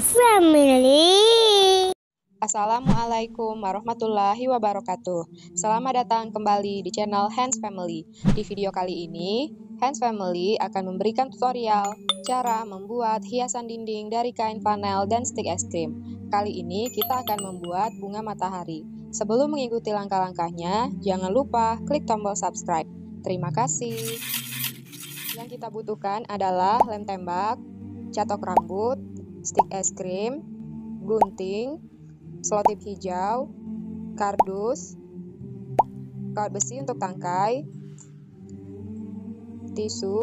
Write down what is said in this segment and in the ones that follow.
Family. Assalamualaikum warahmatullahi wabarakatuh. Selamat datang kembali di channel Hands Family. Di video kali ini, Hands Family akan memberikan tutorial cara membuat hiasan dinding dari kain flanel dan stik es krim. Kali ini kita akan membuat bunga matahari. Sebelum mengikuti langkah-langkahnya, jangan lupa klik tombol subscribe. Terima kasih. Yang kita butuhkan adalah lem tembak, catok rambut, stik es krim, gunting, selotip hijau, kardus, kawat besi untuk tangkai, tisu,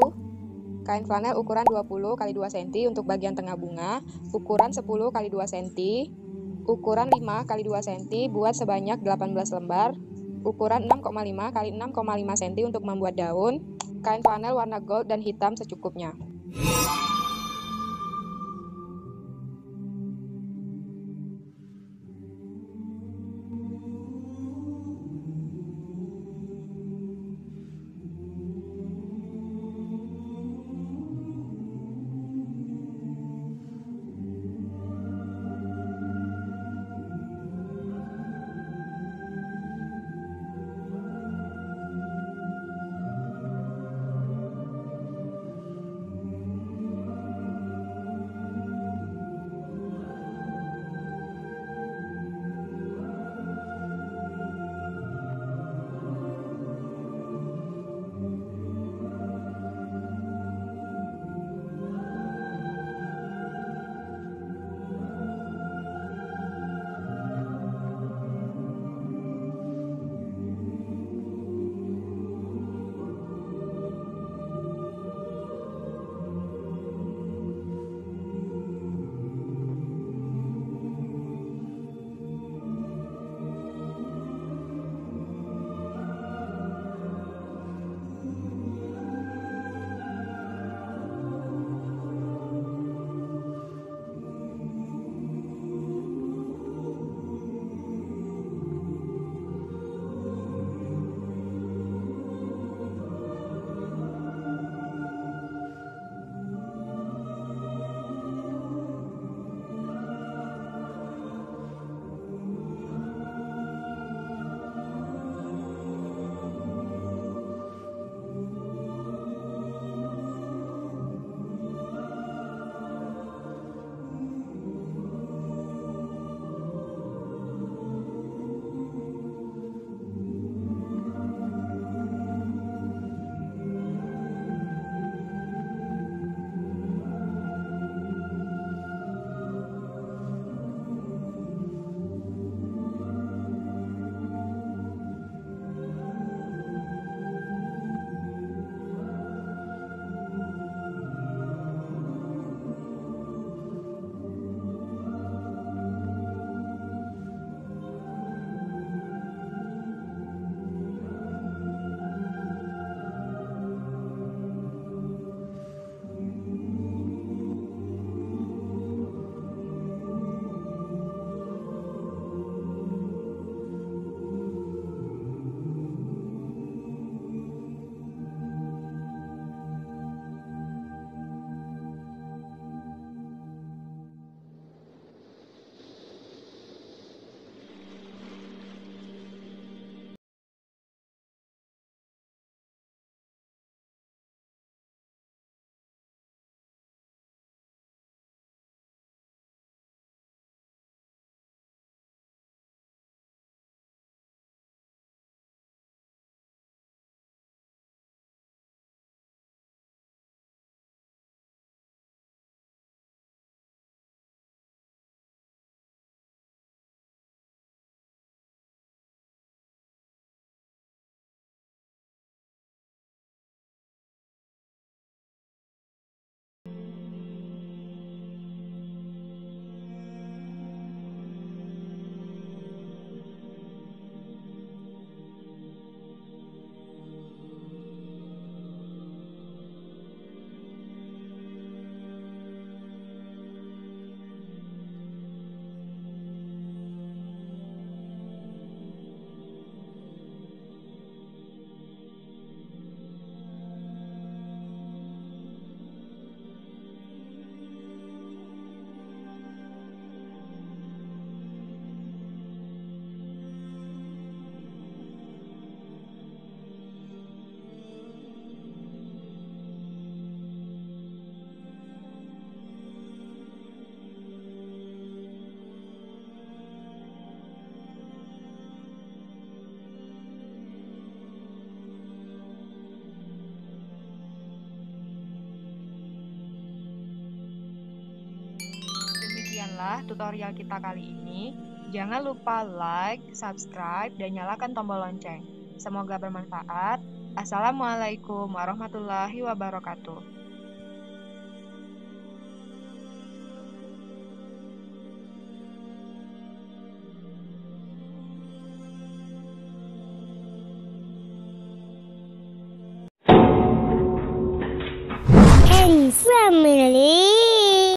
kain flanel ukuran 20 x 2 cm untuk bagian tengah bunga, ukuran 10 x 2 cm, ukuran 5 x 2 cm buat sebanyak 18 lembar, ukuran 6,5 x 6,5 cm untuk membuat daun, kain flanel warna gold dan hitam secukupnya. adalah tutorial kita kali ini. Jangan lupa like, subscribe, dan nyalakan tombol lonceng. Semoga bermanfaat. Assalamualaikum warahmatullahi wabarakatuh.